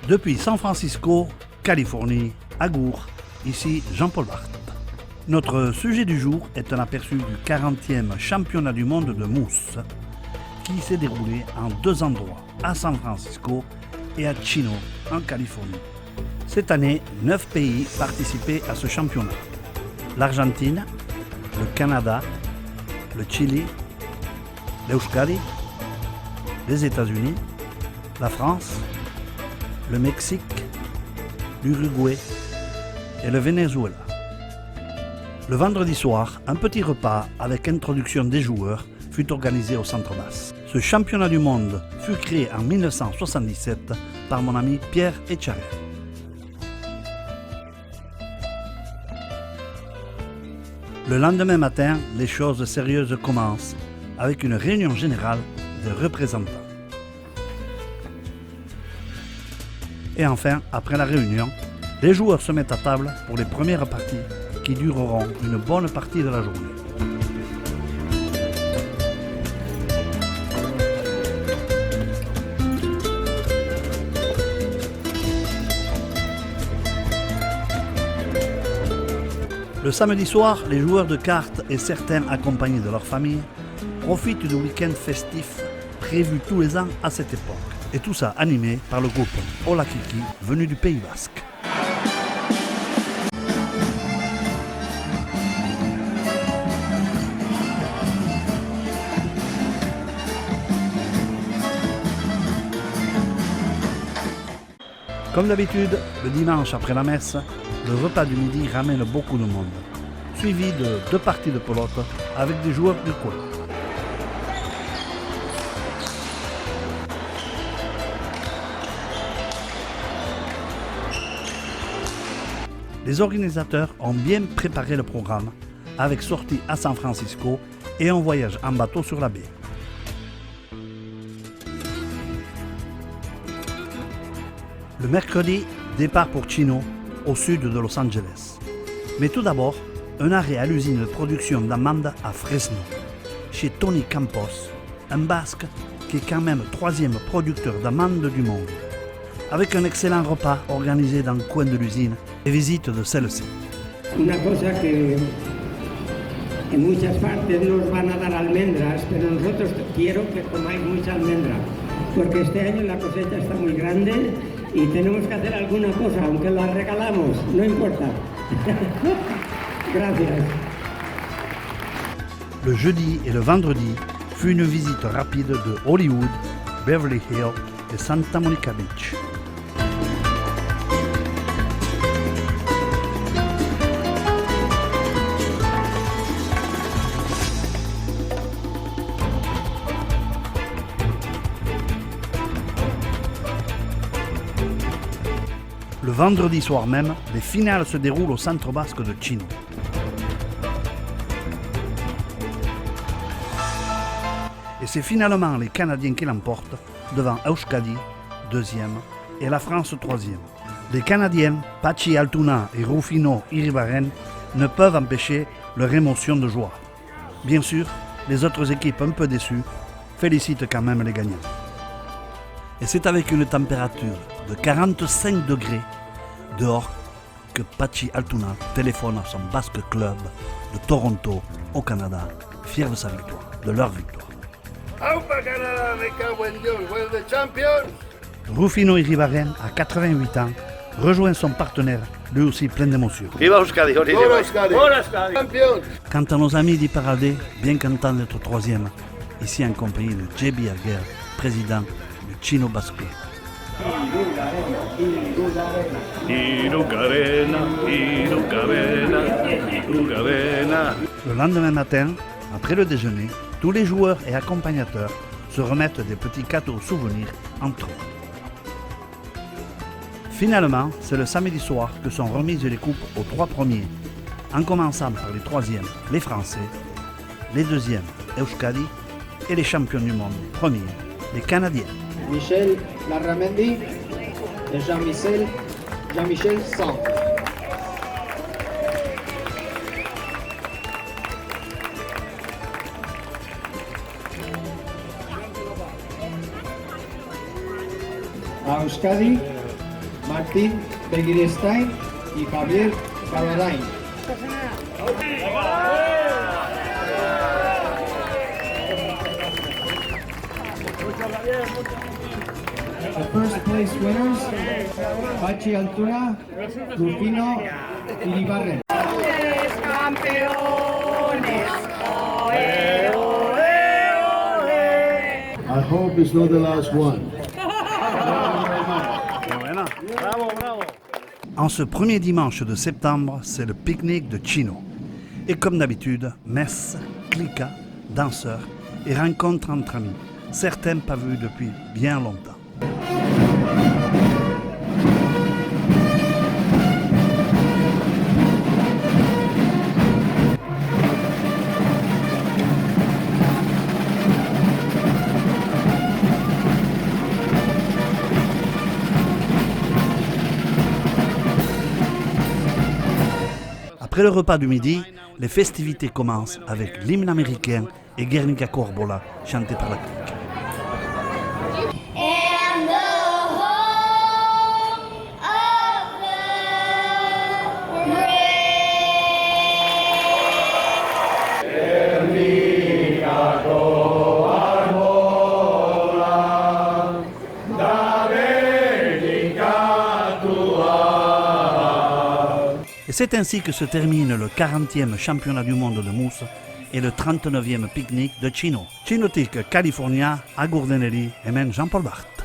Depuis San Francisco, Californie, Agour, ici Jean-Paul Barthes. Notre sujet du jour est un aperçu du 40e championnat du monde de mousse qui s'est déroulé en 2 endroits, à San Francisco et à Chino, en Californie. Cette année, 9 pays participaient à ce championnat. L'Argentine, le Canada, le Chili, l'Euskadi, les États-Unis, la France, le Mexique, l'Uruguay et le Venezuela. Le vendredi soir, un petit repas avec introduction des joueurs fut organisé au Centre Basse. Ce championnat du monde fut créé en 1977 par mon ami Pierre Etcharer. Le lendemain matin, les choses sérieuses commencent avec une réunion générale des représentants. Et enfin, après la réunion, les joueurs se mettent à table pour les premières parties qui dureront une bonne partie de la journée. Le samedi soir, les joueurs de cartes et certains accompagnés de leur famille profitent du week-end festif prévu tous les ans à cette époque. Et tout ça animé par le groupe Hola Kiki venu du Pays Basque. Comme d'habitude, le dimanche après la messe, le repas du midi ramène beaucoup de monde, suivi de 2 parties de pelote avec des joueurs du coin. Les organisateurs ont bien préparé le programme avec sortie à San Francisco et un voyage en bateau sur la baie. Le mercredi, départ pour Chino, au sud de Los Angeles. Mais tout d'abord, un arrêt à l'usine de production d'amandes à Fresno, chez Tony Campos, un Basque qui est quand même 3e producteur d'amandes du monde, avec un excellent repas organisé dans le coin de l'usine et visite de celle-ci. Una cosa que en muchas partes nos van a dar almendras, pero nosotros quiero que comáis mucha almendra, porque este año la cosecha está muy grande y tenemos que hacer alguna cosa, aunque la regalamos, no importa. Gracias. Le jeudi et le vendredi fut une visite rapide de Hollywood, Beverly Hills et Santa Monica Beach. Le vendredi soir même, les finales se déroulent au centre basque de Chino. Et c'est finalement les Canadiens qui l'emportent devant Euskadi, 2e, et la France, 3e. Les Canadiens, Patxi Altuna et Rufino Iribarren, ne peuvent empêcher leur émotion de joie. Bien sûr, les autres équipes un peu déçues félicitent quand même les gagnants. Et c'est avec une température de 45 degrés dehors que Patxi Altuna téléphone à son Basque Club de Toronto, au Canada, fier de sa victoire, de leur victoire. ¡Aupa Canadá, me cago en Dios! ¡We're the champions! Rufino Iribarren, à 88 ans, rejoint son partenaire, lui aussi plein d'émotions. Viva Euskadi, hori ¡Hola, bai. Euskadi! Hola, Euskadi. ¡Champions! Quant à nos amis d'Iparaldé, bien contents d'être 3e, ici en compagnie de JB Alguer, président du Chino Basque Club. Le lendemain matin, après le déjeuner, tous les joueurs et accompagnateurs se remettent des petits cadeaux souvenirs entre eux. Finalement, c'est le samedi soir que sont remises les coupes aux 3 premiers, en commençant par les 3e, les Français, les 2e, Euskadi, et les champions du monde, premiers, les Canadiens. Michel Larramendi et Jean-Michel Sang. A Euskadi, Martín Begiristain y Javier Carradine. The first place winners, Pachi Altura, Rufino Iribarren. I hope it's not the last one. En ce premier dimanche de septembre, c'est le pique-nique de Chino. Et comme d'habitude, messe, cliquat, danseurs et rencontres entre amis, certains pas vus depuis bien longtemps. Après le repas du midi, les festivités commencent avec l'hymne américain et Guernica Corbola chanté par la clique. And the home of the brave. Et c'est ainsi que se termine le 40e championnat du monde de mousse et le 39e pique-nique de Chino. Chinotique California, Agourdenelli et même Jean-Paul Barthes.